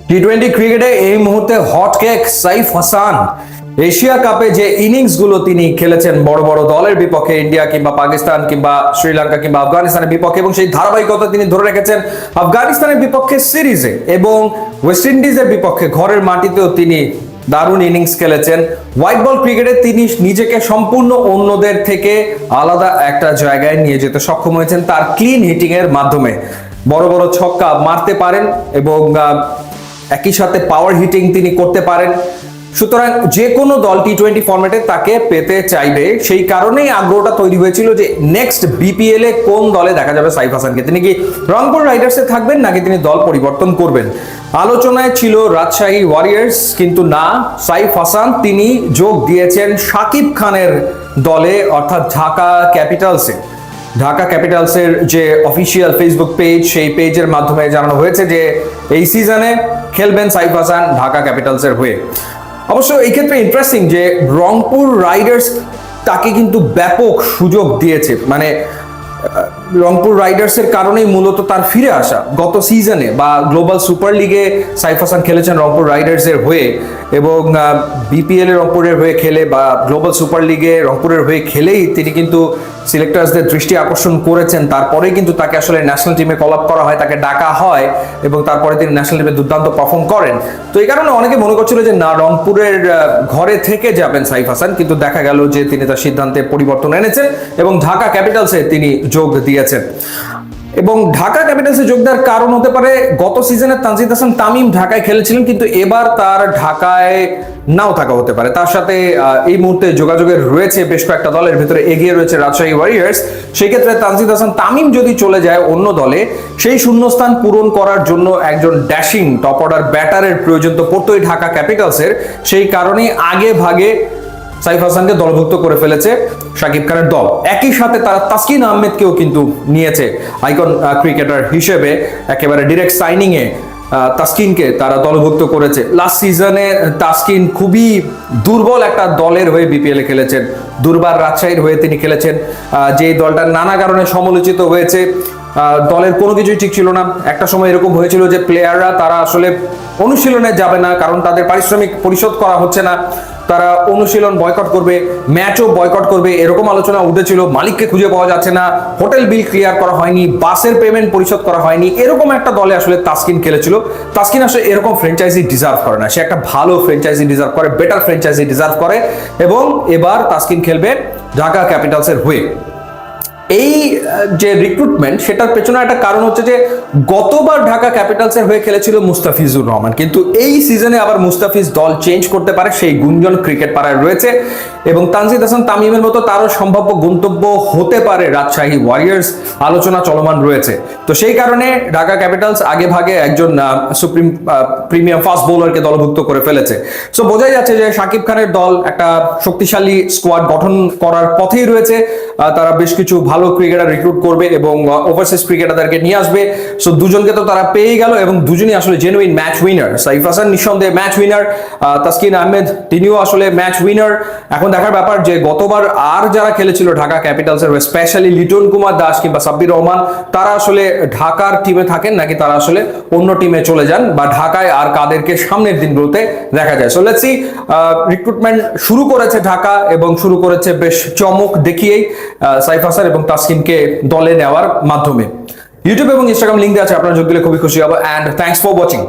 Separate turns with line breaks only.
টি-20 ক্রিকেটে এই মুহূর্তে hot cake Saif Hasan. Asia কাপে যে ইনিংসগুলো তিনি খেলেছেন বড় বড় দলের বিপক্ষে, ইন্ডিয়া কিংবা পাকিস্তান কিংবা শ্রীলঙ্কা কিংবা আফগানিস্তানের বিপক্ষে, এবং সেই ধারাবাহিকতা তিনি ধরে রেখেছেন আফগানিস্তানের বিপক্ষে সিরিজে এবং ওয়েস্ট ইন্ডিজের বিপক্ষে ঘরের মাটিতেও তিনি দারুণ ইনিংস খেলেছেন। হোয়াইট বল ক্রিকেটে তিনি নিজেকে সম্পূর্ণ অন্যদের থেকে আলাদা একটা জায়গায় নিয়ে যেতে সক্ষম হয়েছেন তার ক্লিন হিটিং এর মাধ্যমে। বড় বড় ছক্কা মারতে পারেন এবং একই সাথে পাওয়ার হিটিং তিনি করতে পারেন। সুতরাং যে কোনো দল টি-20 ফরম্যাটে তাকে পেতে চাইবে, সেই কারণেই আগ্রহটা তৈরি হয়েছিল যে নেক্সট বিপিএল এ কোন দলে দেখা যাবে সাইফ হাসানকে। তিনি কি রংপুর রাইডার্সে থাকবেন নাকি তিনি দল পরিবর্তন করবেন? আলোচনায় ছিল রাজশাহী ওয়ারিয়র্স, কিন্তু না, সাইফ হাসান তিনি যোগ দিয়েছেন শাকিব খানের দলে, অর্থাৎ ঢাকা ক্যাপিটালসে। ঢাকা ক্যাপিটালসের যে অফিসিয়াল ফেসবুক পেজ, সেই পেজের মাধ্যমে জানানো হয়েছে যে এই সিজনে খেলবেন সাইফ হাসান ঢাকা ক্যাপিটালসের হয়ে। অবশ্য এই ক্ষেত্রে ইন্টারেস্টিং যে রংপুর রাইডার্স তাকে কিন্তু ব্যাপক সুযোগ দিয়েছে, মানে রংপুর রাইডার্সের কারণেই মূলত তার ফিরে আসা। গত সিজনে বা গ্লোবাল সুপার লিগে সাইফ হাসান খেলেছেন রংপুর রাইডার্সের হয়ে, এবং বিপিএল এর রংপুরের হয়ে খেলে বা গ্লোবাল সুপার লিগে রংপুরের হয়ে খেলেই তিনি কিন্তু সিলেক্টার্সদের দৃষ্টি আকর্ষণ করেছেন। তারপরে কিন্তু তাকে আসলে ন্যাশনাল টিমে কল আপ করা হয়, তাকে ডাকা হয় এবং তারপরে তিনি ন্যাশনাল টিমে দুর্দান্ত পারফর্ম করেন। তো এই কারণে অনেকে মনে করছিল যে না, রংপুরের ঘরে থেকে যাবেন সাইফ হাসান, কিন্তু দেখা গেল যে তিনি তার সিদ্ধান্তে পরিবর্তন এনেছেন এবং ঢাকা ক্যাপিটালসে তিনি যোগ দিয়েছেন। এবং ঢাকা ক্যাপিটালসে যোগ দেওয়ার কারণ হতে পারে গত সিজনে তানজিদ হাসান তামিম ঢাকায় খেলেছিলেন, কিন্তু এবার তার ঢাকায় নাও থাকা হতে পারে। তার সাথে এই মুহূর্তে যোগাযোগের রয়েছে বেশ কয়েকটা দলের ভিতরে এগিয়ে রয়েছে রাজশাহী ওয়ারিয়র্স। সেই ক্ষেত্রে তানজিদ হাসান তামিম যদি চলে যায় অন্য দলে, সেই শূন্যস্থান পূরণ করার জন্য একজন ড্যাশিং টপ অর্ডার ব্যাটারের প্রয়োজন তো পড়তোই ঢাকা ক্যাপিটালসের। সেই কারণেই আগে ভাগে সাইফ হাসানকে দলভুক্ত করে ফেলেছে শাকিব খানের দল। একই সাথে তারা তাসকিন আহমেদকেও কিন্তু নিয়েছে আইকন ক্রিকেটার হিসেবে, একেবারে ডিরেক্ট সাইনিং এ তাসকিনকে তারা দলভুক্ত করেছে। লাস্ট সিজনে তাসকিন খুবই দুর্বল একটা দলের হয়ে বিপিএল এ খেলেছেন, দুর্বার রাজশাহীর হয়ে তিনি খেলেছেন, যে দলটা নানা কারণে সমালোচিত হয়েছে। দলের কোনো কিছুই ঠিক ছিল না। একটা সময় এরকম হয়েছিল যে প্লেয়াররা তারা আসলে অনুশীলনে যাবে না, কারণ তাদের পারিশ্রমিক পরিশোধ করা হচ্ছে না, তারা অনুশীলন বয়কট করবে, ম্যাচও বয়কট করবে, এরকম আলোচনা উঠেছিল। মালিককে খুঁজে পাওয়া যাচ্ছে না, হোটেল বিল ক্লিয়ার করা হয়নি, বাসের পেমেন্ট পরিশোধ করা হয়নি, এরকম একটা দলে আসলে তাসকিন খেলেছিল। তাসকিন আসলে এরকম ফ্র্যাঞ্চাইজি ডিজার্ভ করে না, সে একটা ভালো ফ্র্যাঞ্চাইজি ডিজার্ভ করে, বেটার ফ্র্যাঞ্চাইজি ডিজার্ভ করে, এবং এবার তাসকিন খেলবে ঢাকা ক্যাপিটালসের হয়ে। এই যে রিক্রুটমেন্ট, সেটার পেছনে একটা কারণ হচ্ছে যে গতবার ঢাকা ক্যাপিটালসের হয়ে খেলেছিল মুস্তাফিজুর রহমান, কিন্তু এই সিজনে আবার মুস্তাফিজ দল চেঞ্জ করতে পারে সেই গুঞ্জন ক্রিকেট পাড়ায় রয়েছে, এবং তানজিদ হাসান তামিমের মতো তারও সম্ভাব্য গন্তব্য হতে পারে রাজশাহী ওয়ারিয়র্স, আলোচনা চলমান রয়েছে। তো সেই কারণে ঢাকা ক্যাপিটালস আগে ভাগে একজন প্রিমিয়াম ফাস্ট বোলারকে দলভুক্ত করে ফেলেছে। সো বোঝাই যাচ্ছে যে শাকিব খানের দল একটা শক্তিশালী স্কোয়াড গঠন করার পথেই রয়েছে। তারা বেশ কিছু ভালো ক্রিকেটার রিক্রুট করবে এবং ওভারসিজ ক্রিকেটারদেরকে নিয়ে আসবে। সো দুজনকে তো তারা পেয়ে গেল, এবং দুজনই আসলে genuine match winner. Saif Hasan নিঃসন্দেহে ম্যাচ উইনার, তাসকিন আহমেদ তিনিও আসলে ম্যাচ উইনার। এখন দেখার ব্যাপার যে গতবার আর যারা খেলেছিল ঢাকা ক্যাপিটালসের, স্পেশালি লিটন কুমার দাস কিংবা সাব্বির রহমান, তারা আসলে ঢাকার টিমে থাকেন নাকি তারা আসলে অন্য টিমে চলে যান, বা ঢাকায় আর কাদেরকে সামনের দিনগুলোতে দেখা যায়। সো লেটস সি, রিক্রুটমেন্ট শুরু করেছে ঢাকা, এবং শুরু করেছে বেশ চমক দেখিয়েই সাইফ হাসান এবং তাসকিনকে দলে নেওয়ার মাধ্যমে। ইউটিউব এবং ইনস্টাগ্রাম লিঙ্ক দেওয়া আছে, আপনারা যোগ দিলে খুবই খুশি হবো। And thanks for watching.